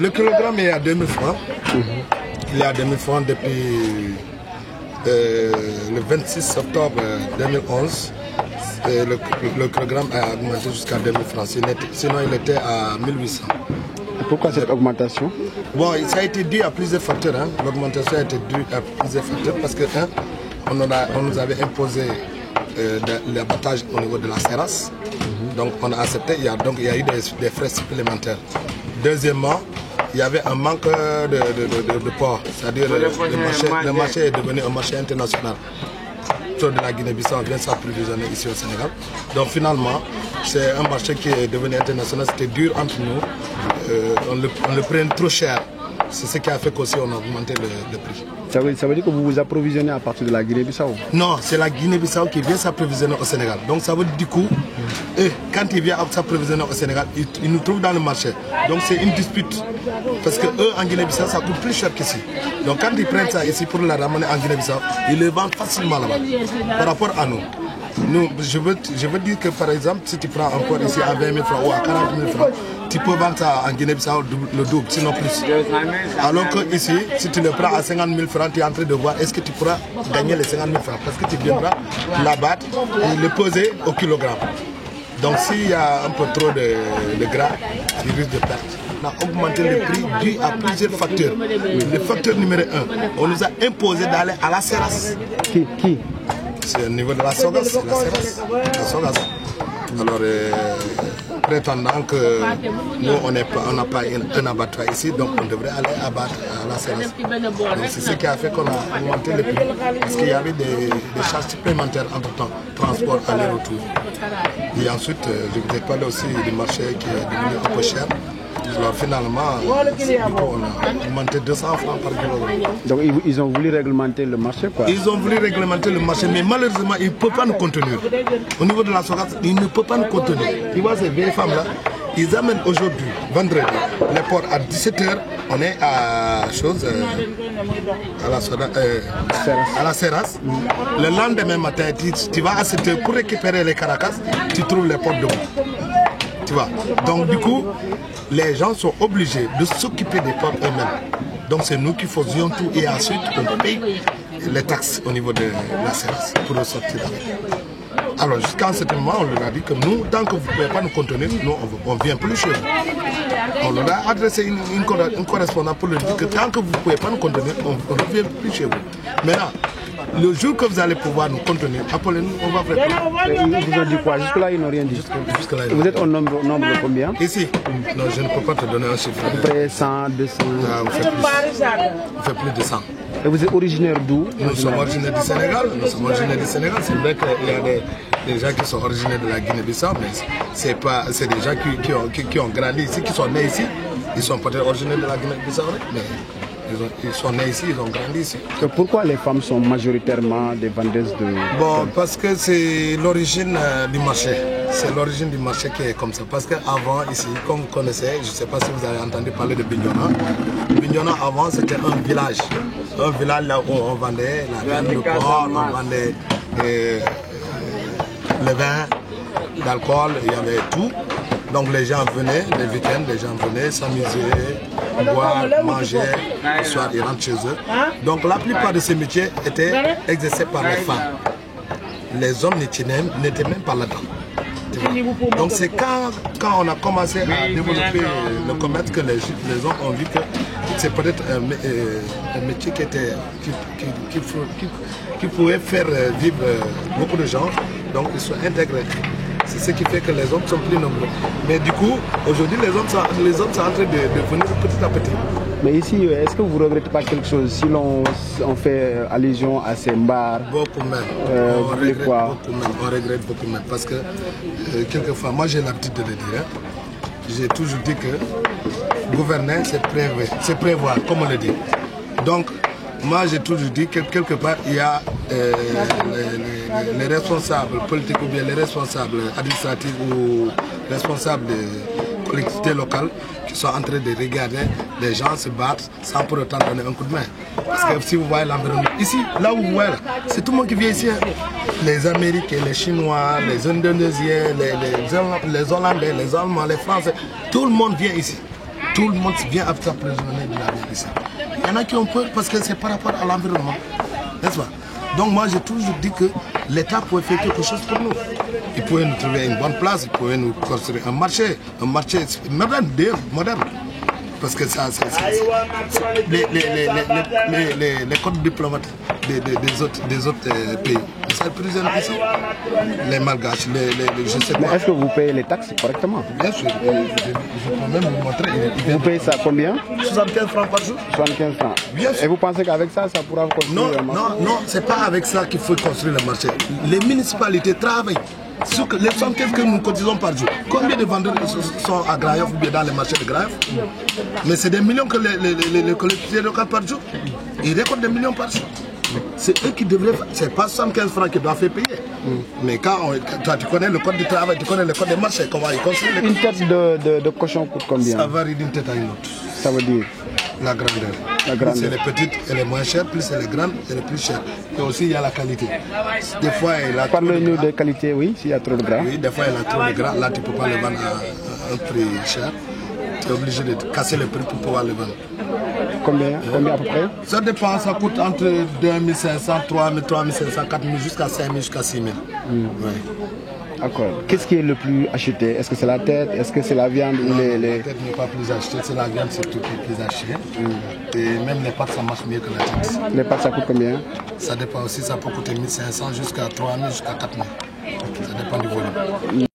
Le kilogramme est à 2000 francs. Il est à 2000 francs depuis le 26 octobre 2011. Le kilogramme a augmenté jusqu'à 2000 francs. Sinon, il était à 1800. Pourquoi cette augmentation? Bon, ça a été dû à plusieurs facteurs. Hein. L'augmentation a été due à plusieurs facteurs parce que on nous avait imposé l'abattage au niveau de la terrasse. Donc on a accepté, il y a eu des frais supplémentaires. Deuxièmement, il y avait un manque de porc, c'est-à-dire le marché est devenu un marché international. Tout de la Guinée-Bissau vient s'approvisionner ici au Sénégal. Donc finalement, c'est un marché qui est devenu international, c'était dur entre nous, on le prend trop cher. C'est ce qui a fait qu'aussi on a augmenté le prix. Ça veut dire que vous vous approvisionnez à partir de la Guinée-Bissau? Non, c'est la Guinée-Bissau qui vient s'approvisionner au Sénégal. Donc ça veut dire du coup, quand il vient s'approvisionner au Sénégal, il nous trouve dans le marché. Donc c'est une dispute. Parce que eux en Guinée-Bissau, ça coûte plus cher qu'ici. Donc quand ils prennent ça ici pour la ramener en Guinée-Bissau, ils le vendent facilement là-bas. Par rapport à nous. Nous, je veux dire que par exemple, si tu prends un porc ici à 20 000 francs ou à 40 000 francs, tu peux vendre ça en Guinée-Bissau le double, sinon plus. Alors que ici, si tu le prends à 50 000 francs, tu es en train de voir est-ce que tu pourras gagner les 50 000 francs. Parce que tu viendras l'abattre et le peser au kilogramme. Donc s'il y a un peu trop de gras, tu risques de perdre. On a augmenté le prix dû à plusieurs facteurs. Le facteur numéro 1, on nous a imposé d'aller à la Seras. Qui? C'est au niveau de la Sogas, la Sogas. Alors, prétendant que nous, on n'a pas un abattoir ici, donc on devrait aller abattre à la Seras. Donc c'est ce qui a fait qu'on a augmenté le prix. Parce qu'il y avait des charges supplémentaires entre-temps, transport, aller-retour. Et ensuite, je vous ai parlé aussi du marché qui est devenu un peu cher. Alors finalement, du coup, on a augmenté 200 francs par kilogramme. Donc ils ont voulu réglementer le marché, quoi? Ils ont voulu réglementer le marché, mais malheureusement, ils ne peuvent pas nous contenir. Au niveau de la Sogas, ils ne peuvent pas nous contenir. Tu vois ces vieilles femmes-là, ils amènent aujourd'hui, vendredi, les porcs à 17 h. On est à à la Seras. Le lendemain matin, tu vas à 7 h pour récupérer les caracas, tu trouves les porcs debout. Tu vois. Donc du coup, les gens sont obligés de s'occuper des porcs eux-mêmes. Donc c'est nous qui faisions tout et ensuite on paye les taxes au niveau de la Seras pour ressortir avec. Alors jusqu'à un certain moment, on leur a dit que nous, tant que vous ne pouvez pas nous contenir, nous on ne vient plus chez vous. On leur a adressé une correspondance pour leur dire que tant que vous ne pouvez pas nous contenir, on ne vient plus chez vous. Maintenant, le jour que vous allez pouvoir nous contenir, appelez-nous, on va faire. Ils vous ont dit quoi? Jusque-là, ils n'ont rien dit. Jusque-là, vous êtes au nombre de combien? Ici? Non, je ne peux pas te donner un chiffre. À peu près 100, 200. Ah, on fait plus de 100. Et vous êtes originaire d'où? Nous sommes originaires du Sénégal. C'est vrai qu'il y a des gens qui sont originaires de la Guinée-Bissau, mais c'est des gens qui ont grandi ici, qui sont nés ici. Ils sont peut-être originaires de la Guinée-Bissau, mais ils sont nés ici, ils ont grandi ici. Et pourquoi les femmes sont majoritairement des vendeuses de... Bon, parce que c'est l'origine du marché. C'est l'origine du marché qui est comme ça. Parce qu'avant, ici, comme vous connaissez, je ne sais pas si vous avez entendu parler de Bignona. Bignona, avant, c'était un village. Un village là où on vendait la viande de porc, on vendait le vin, l'alcool, il y avait tout. Donc les gens venaient, les week-ends, les gens venaient s'amuser, boire, manger, le soir ils rentrent chez eux. Donc la plupart de ces métiers étaient exercés par les femmes. Les hommes n'étaient même pas là-dedans. Donc c'est quand on a commencé à développer le commerce que les hommes ont vu que c'est peut-être un métier qui pouvait faire vivre beaucoup de gens, donc ils sont intégrés. C'est ce qui fait que les hommes sont plus nombreux. Mais du coup, aujourd'hui, les hommes sont en train de venir petit à petit. Mais ici, est-ce que vous ne regrettez pas quelque chose si l'on fait allusion à ces bars? Beaucoup même. On regrette beaucoup même. Parce que quelquefois, moi j'ai l'habitude de le dire. J'ai toujours dit que gouverner, c'est prévoir, comme on le dit. Donc, moi j'ai toujours dit que quelque part, il y a les responsables politiques ou bien les responsables administratifs ou responsables de collectivités locales qui sont en train de regarder les gens se battre sans pour autant donner un coup de main. Parce que si vous voyez l'environnement, ici, là où vous voyez, c'est tout le monde qui vient ici. Hein. Les Américains, les Chinois, les Indonésiens, les Hollandais, les Allemands, les Français, tout le monde vient ici. tout le monde vient s'approvisionner de la viande ici. Il y en a qui ont peur parce que c'est par rapport à l'environnement, n'est-ce pas? Donc moi j'ai toujours dit que l'État pouvait faire quelque chose pour nous. Il pouvait nous trouver une bonne place, il pouvait nous construire un marché moderne. Parce que ça, les codes diplomatiques des autres pays, ça prisonniers ici. Les Malgaches, je sais pas. Mais est-ce que vous payez les taxes correctement? Bien sûr, je peux même vous montrer. Vous payez ça combien? 75 francs par jour. 75 francs. Bien sûr. Et vous pensez qu'avec ça, ça pourra construire un marché? Non, c'est pas avec ça qu'il faut construire le marché. Les municipalités travaillent. Sur les 75 que nous cotisons par jour. Combien de vendeurs sont à Grayoff ou bien dans les marchés de Grayoff? Mais c'est des millions que les collectivités locales par jour. Ils récoltent des millions par jour. C'est eux qui devraient faire. C'est pas 75 francs qu'ils doivent faire payer. Mais quand toi tu connais le code du travail, tu connais le code des marchés, comment ils construisent. Une tête de cochon coûte combien? Ça varie d'une tête à une autre. Ça veut dire? La grandeur. Plus elle est petite, elle est moins chère, plus elle est grande, elle est plus chère. Et aussi il y a la qualité. Des fois elle a. Parlez-nous de qualité, oui, s'il y a trop de gras. Oui, des fois elle a trop de gras, là tu ne peux pas le vendre à un prix cher. Tu es obligé de casser le prix pour pouvoir le vendre. Combien à peu près? Ça dépend, ça coûte entre 2500, 3000, 3500, 4000, jusqu'à 5000, jusqu'à 6000. Oui. D'accord. Qu'est-ce qui est le plus acheté? Est-ce que c'est la tête? Est-ce que c'est la viande ou les... La tête n'est pas plus achetée, c'est la viande surtout qui est plus achetée. Et même les pâtes, ça marche mieux que la tête. Les pâtes, ça coûte combien? Ça dépend aussi, ça peut coûter 1500 jusqu'à 3000, jusqu'à 4000. Ça dépend du volume.